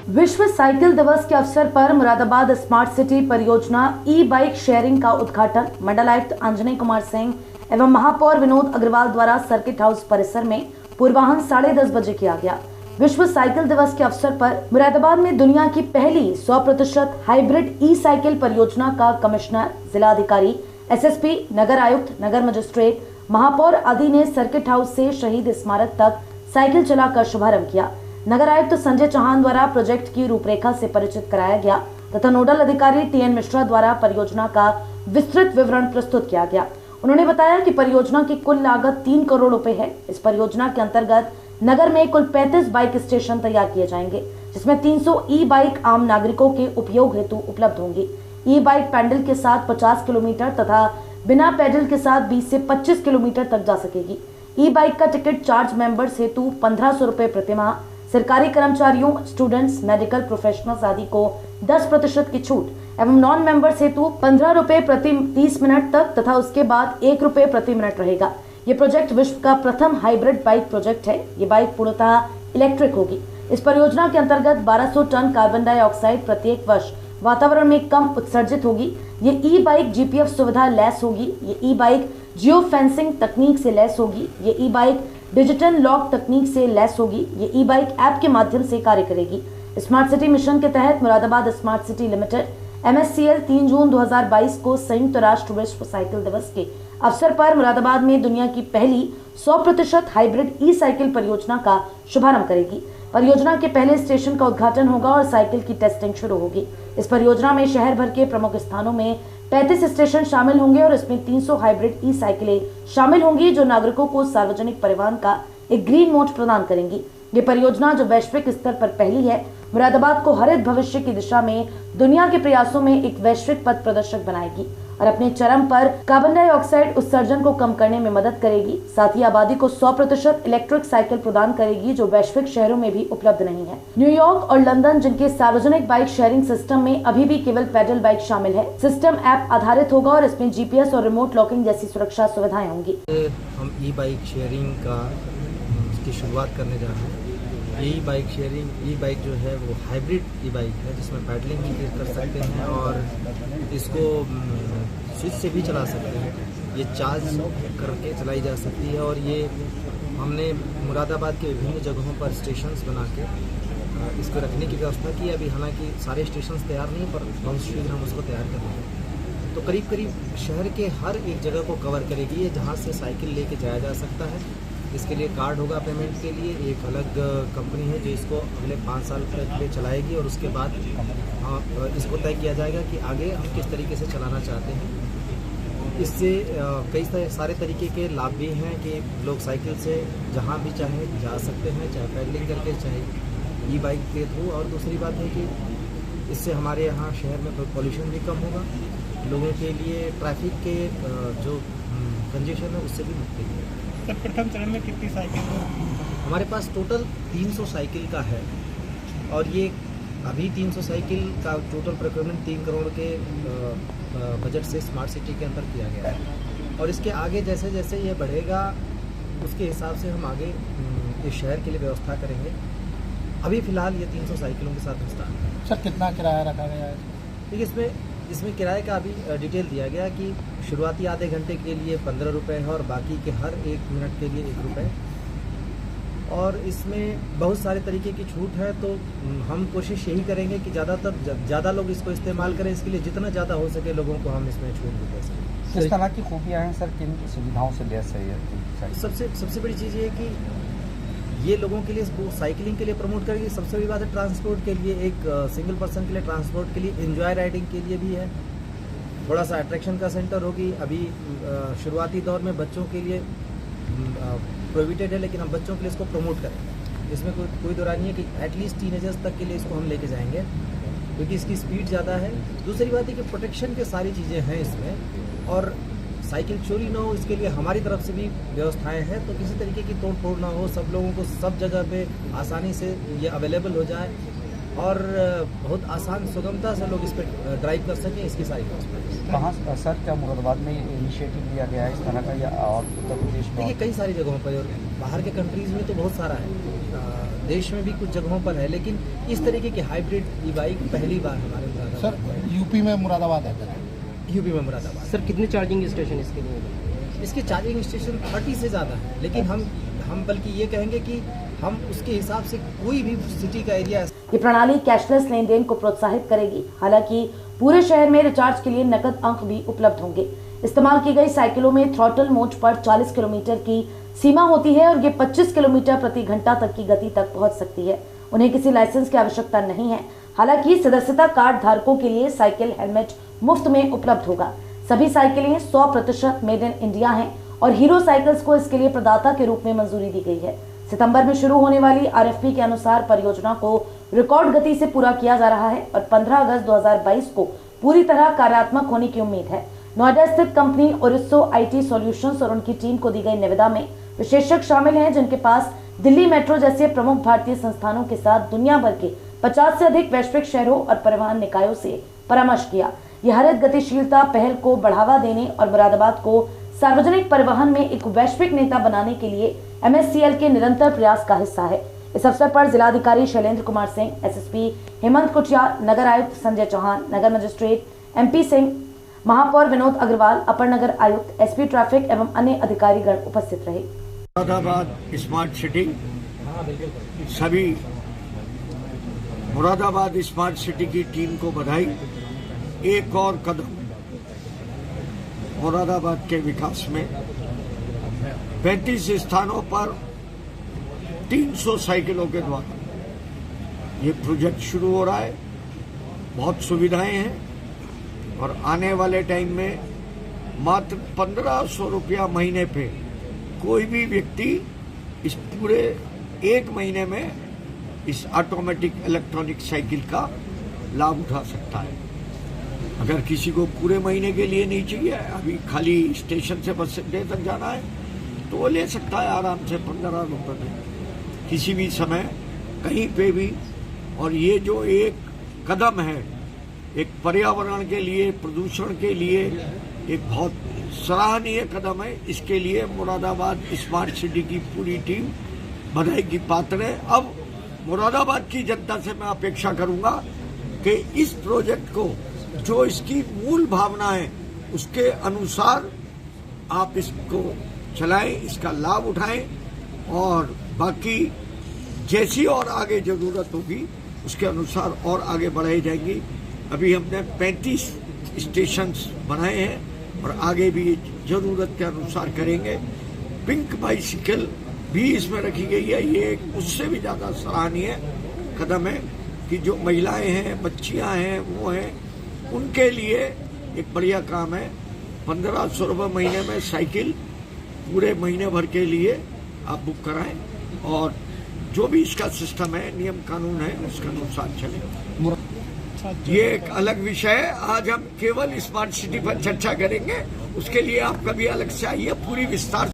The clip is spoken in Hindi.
विश्व साइकिल दिवस के अवसर पर मुरादाबाद स्मार्ट सिटी परियोजना ई बाइक शेयरिंग का उद्घाटन मंडलायुक्त अंजनी कुमार सिंह एवं महापौर विनोद अग्रवाल द्वारा सर्किट हाउस परिसर में पूर्वाह्न 10:30 बजे किया गया। विश्व साइकिल दिवस के अवसर पर मुरादाबाद में दुनिया की पहली 100% हाइब्रिड ई साइकिल परियोजना का कमिश्नर, जिलाधिकारी, एसएसपी, नगर आयुक्त, नगर मजिस्ट्रेट, महापौर आदि ने सर्किट हाउस से शहीद स्मारक तक साइकिल चलाकर शुभारंभ किया। नगर आयुक्त संजय चौहान द्वारा प्रोजेक्ट की रूपरेखा से परिचित कराया गया तथा नोडल अधिकारी टीएन मिश्रा द्वारा परियोजना का विस्तृत विवरण प्रस्तुत किया गया। उन्होंने बताया कि परियोजना की कुल लागत 3 करोड़ रुपए है। इस परियोजना के अंतर्गत नगर में कुल 35 बाइक स्टेशन तैयार किए जाएंगे, जिसमें 300 ई बाइक आम नागरिकों के उपयोग हेतु उपलब्ध होंगी। ई बाइक पैडल के साथ 50 किलोमीटर तथा बिना पैडल के साथ 20 से 25 किलोमीटर तक जा सकेगी। ई बाइक का टिकट चार्ज मेंबर्स हेतु 1500 रुपए प्रतिमाह, सरकारी कर्मचारियों, स्टूडेंट्स, मेडिकल प्रोफेशनल्स आदि को 10% की छूट एवं नॉन मेंबर्स हेतु 15 रुपए प्रति 30 मिनट तक तथा उसके बाद 1 रुपए प्रति मिनट रहेगा। ये प्रोजेक्ट विश्व का प्रथम हाइब्रिड बाइक प्रोजेक्ट है। ये बाइक पूर्णतः इलेक्ट्रिक होगी। इस परियोजना के अंतर्गत 1200 टन कार्बन डाइऑक्साइड प्रत्येक वर्ष वातावरण में कम उत्सर्जित होगी। ये ई बाइक जीपीएफ सुविधा लैस होगी। ये ई बाइक जियो फेंसिंग तकनीक से लैस होगी। ये ई बाइक डिजिटल लॉक तकनीक से लैस होगी। ये ई बाइक ऐप के माध्यम से कार्य करेगी। स्मार्ट सिटी मिशन के तहत Moradabad smart city limited MSCL 3 जून 2022 को संयुक्त राष्ट्र विश्व साइकिल दिवस के अवसर पर मुरादाबाद में दुनिया की पहली 100% हाइब्रिड ई साइकिल परियोजना का शुभारंभ करेगी। परियोजना के पहले स्टेशन का उद्घाटन होगा और साइकिल की टेस्टिंग शुरू होगी। इस परियोजना में शहर भर के प्रमुख स्थानों में 35 स्टेशन शामिल होंगे और इसमें 300 हाइब्रिड ई साइकिलें शामिल होंगी, जो नागरिकों को सार्वजनिक परिवहन का एक ग्रीन मोड प्रदान करेंगी। ये परियोजना, जो वैश्विक स्तर पर पहली है, मुरादाबाद को हरित भविष्य की दिशा में दुनिया के प्रयासों में एक वैश्विक पथ प्रदर्शक बनाएगी और अपने चरम पर कार्बन डाइऑक्साइड उत्सर्जन को कम करने में मदद करेगी। साथ ही आबादी को 100% इलेक्ट्रिक साइकिल प्रदान करेगी, जो वैश्विक शहरों में भी उपलब्ध नहीं है। न्यूयॉर्क और लंदन, जिनके सार्वजनिक बाइक शेयरिंग सिस्टम में अभी भी केवल पैडल बाइक शामिल है, सिस्टम ऐप आधारित होगा और इसमें GPS और रिमोट लॉकिंग जैसी सुरक्षा सुविधाएं होंगी। हम ई बाइक शेयरिंग की शुरुआत करने जा रहे हैं। ई बाइक शेयरिंग, ई बाइक जो है वो हाइब्रिड ई बाइक है, जिसमें पैडलिंग भी कर सकते हैं और इसको स्विच से भी चला सकते हैं। ये चार्ज करके चलाई जा सकती है और ये हमने मुरादाबाद के विभिन्न जगहों पर स्टेशंस बना के इसको रखने की व्यवस्था की। अभी हालांकि सारे स्टेशंस तैयार नहीं, पर बहुत शीघ्र हम उसको तैयार कर देंगे। तो करीब करीब शहर के हर एक जगह को कवर करेगी ये, जहाँ से साइकिल लेके जाया जा सकता है। इसके लिए कार्ड होगा पेमेंट के लिए। एक अलग कंपनी है जो इसको अगले 5 साल तक लिए चलाएगी और उसके बाद इसको तय किया जाएगा कि आगे हम किस तरीके से चलाना चाहते हैं। इससे कई सारे तरीके के लाभ भी हैं कि लोग साइकिल से जहाँ भी चाहे जा सकते हैं, चाहे पैडलिंग करके, चाहे ई बाइक के थ्रू। और दूसरी बात है कि इससे हमारे यहाँ शहर में पॉल्यूशन भी कम होगा, लोगों के लिए ट्रैफिक के जो कंजेशन है उससे भी मुक्ति है। प्रथम चरण में कितनी साइकिल है? हमारे पास टोटल 300 साइकिल का है और ये अभी 300 साइकिल का टोटल प्रोक्योरमेंट 3 करोड़ के बजट से स्मार्ट सिटी के अंदर किया गया है। और इसके आगे जैसे जैसे ये बढ़ेगा उसके हिसाब से हम आगे इस शहर के लिए व्यवस्था करेंगे। अभी फ़िलहाल ये 300 साइकिलों के साथ स्टार्ट है। सर, कितना किराया रखा गया है? देखिए, इसमें किराए का अभी डिटेल दिया गया कि शुरुआती आधे घंटे के लिए 15 रुपये है और बाकी के हर 1 मिनट के लिए 1 रुपये। और इसमें बहुत सारे तरीके की छूट है, तो हम कोशिश यही करेंगे कि ज़्यादा लोग इसको इस्तेमाल करें। इसके लिए जितना ज़्यादा हो सके लोगों को हम इसमें छूट दे सकें। किस तरह की खूबियाँ हैं सर, किन सुविधाओं से लैस है ये? सबसे बड़ी चीज़ ये है कि ये लोगों के लिए साइकिलिंग के लिए प्रमोट करेगी। सबसे बड़ी बात है ट्रांसपोर्ट के लिए, एक सिंगल पर्सन के लिए ट्रांसपोर्ट के लिए, एंजॉय राइडिंग के लिए भी है। थोड़ा सा अट्रैक्शन का सेंटर होगी। अभी शुरुआती दौर में बच्चों के लिए प्रोहिबिटेड है, लेकिन हम बच्चों के लिए इसको प्रमोट करेंगे। इसमें कोई दो राय नहीं है कि एटलीस्ट टीनेजर्स तक के लिए इसको हम लेके जाएंगे, क्योंकि इसकी स्पीड ज़्यादा है। दूसरी बात है कि प्रोटेक्शन के सारी चीज़ें हैं इसमें, और साइकिल चोरी ना हो इसके लिए हमारी तरफ से भी व्यवस्थाएं हैं। तो किसी तरीके की तोड़ फोड़ ना हो, सब लोगों को सब जगह पे आसानी से ये अवेलेबल हो जाए और बहुत आसान सुगमता से लोग इस पर ड्राइव कर सकें, इसकी सारी व्यवस्था। कहाँ सर, क्या मुरादाबाद में इनिशिएटिव लिया गया है इस तरह का, या और उत्तर प्रदेश में? देखिए, कई सारी जगहों पर और बाहर के कंट्रीज़ में तो बहुत सारा है। देश में भी कुछ जगहों पर है, लेकिन इस तरीके की हाइब्रिड ई बाइक पहली बार हमारे मुरादाबाद। सर यूपी में मुरादाबाद है। यूपी में मुरादाबाद। सर कितने चार्जिंग स्टेशन इसके लिए? इसके चार्जिंग स्टेशन 30 से ज़्यादा है, लेकिन हम बल्कि ये कहेंगे कि हम उसके हिसाब से कोई भी सिटी का एरिया। ये प्रणाली कैशलेस लेन देन को प्रोत्साहित करेगी। हालांकि पूरे शहर में रिचार्ज के लिए नकद अंक भी उपलब्ध होंगे। इस्तेमाल की गई साइकिलों में थ्रॉटल मोड पर 40 किलोमीटर की सीमा होती है और ये 25 किलोमीटर प्रति घंटा तक की गति तक पहुंच सकती है। उन्हें किसी लाइसेंस की आवश्यकता नहीं है। हालांकि सदस्यता कार्ड धारकों के लिए साइकिल हेलमेट मुफ्त में उपलब्ध होगा। सभी साइकिलें 100% मेड इन इंडिया हैं और हीरो साइकिल्स को इसके लिए प्रदाता के रूप में मंजूरी दी गई है। सितंबर में शुरू होने वाली आरएफपी के अनुसार परियोजना को रिकॉर्ड गति से पूरा किया जा रहा है और 15 अगस्त 2022 को पूरी तरह कार्यात्मक होने की उम्मीद है। नोएडा स्थित कंपनी ओरिस्सो आईटी सॉल्यूशंस और उनकी टीम को दी गई निविदा में विशेषज्ञ शामिल हैं, जिनके पास दिल्ली मेट्रो जैसे प्रमुख भारतीय संस्थानों के साथ दुनिया भर के 50 से अधिक वैश्विक शहरों और परिवहन निकायों से परामर्श किया। यह हरित गतिशीलता पहल को बढ़ावा देने और मुरादाबाद को सार्वजनिक परिवहन में एक वैश्विक नेता बनाने के लिए MSCL के निरंतर प्रयास का हिस्सा है। इस अवसर पर जिलाधिकारी शैलेंद्र कुमार सिंह, SSP हेमंत कुटियार, नगर आयुक्त संजय चौहान, नगर मजिस्ट्रेट MP सिंह, महापौर विनोद अग्रवाल, अपर नगर आयुक्त, SP ट्रैफिक एवं अन्य अधिकारीगण उपस्थित रहे। मुरादाबाद स्मार्ट सिटी, सभी मुरादाबाद स्मार्ट सिटी की टीम को बधाई। एक और कदम मुरादाबाद के विकास में 35 स्थानों पर 300 साइकिलों के द्वारा ये प्रोजेक्ट शुरू हो रहा है। बहुत सुविधाएं हैं और आने वाले टाइम में मात्र 1500 रुपया महीने पे कोई भी व्यक्ति इस पूरे एक महीने में इस ऑटोमेटिक इलेक्ट्रॉनिक साइकिल का लाभ उठा सकता है। अगर किसी को पूरे महीने के लिए नहीं चाहिए, अभी खाली स्टेशन से बस अड्डे तक जाना है, तो वो ले सकता है आराम से 15 रुपये में किसी भी समय कहीं पे भी। और ये जो एक कदम है, एक पर्यावरण के लिए, प्रदूषण के लिए एक बहुत सराहनीय कदम है। इसके लिए मुरादाबाद स्मार्ट सिटी की पूरी टीम बधाई की पात्र है। अब मुरादाबाद की जनता से मैं अपेक्षा करूंगा कि इस प्रोजेक्ट को, जो इसकी मूल भावना है, उसके अनुसार आप इसको चलाएं, इसका लाभ उठाएं और बाकी जैसी और आगे जरूरत होगी उसके अनुसार और आगे बढ़ाई जाएंगी। अभी हमने 35 स्टेशंस बनाए हैं और आगे भी जरूरत के अनुसार करेंगे। पिंक बाइसिकल भी इसमें रखी गई है। ये उससे भी ज्यादा सराहनीय कदम है कि जो महिलाएं हैं, बच्चियां हैं, वो हैं, उनके लिए एक बढ़िया काम है। 1500 रुपये महीने में साइकिल पूरे महीने भर के लिए आप बुक कराएं और जो भी इसका सिस्टम है, नियम कानून है, उसके अनुसार चले। ये एक अलग विषय है। आज हम केवल स्मार्ट सिटी पर चर्चा करेंगे, उसके लिए आप कभी अलग से आइए, पूरी विस्तार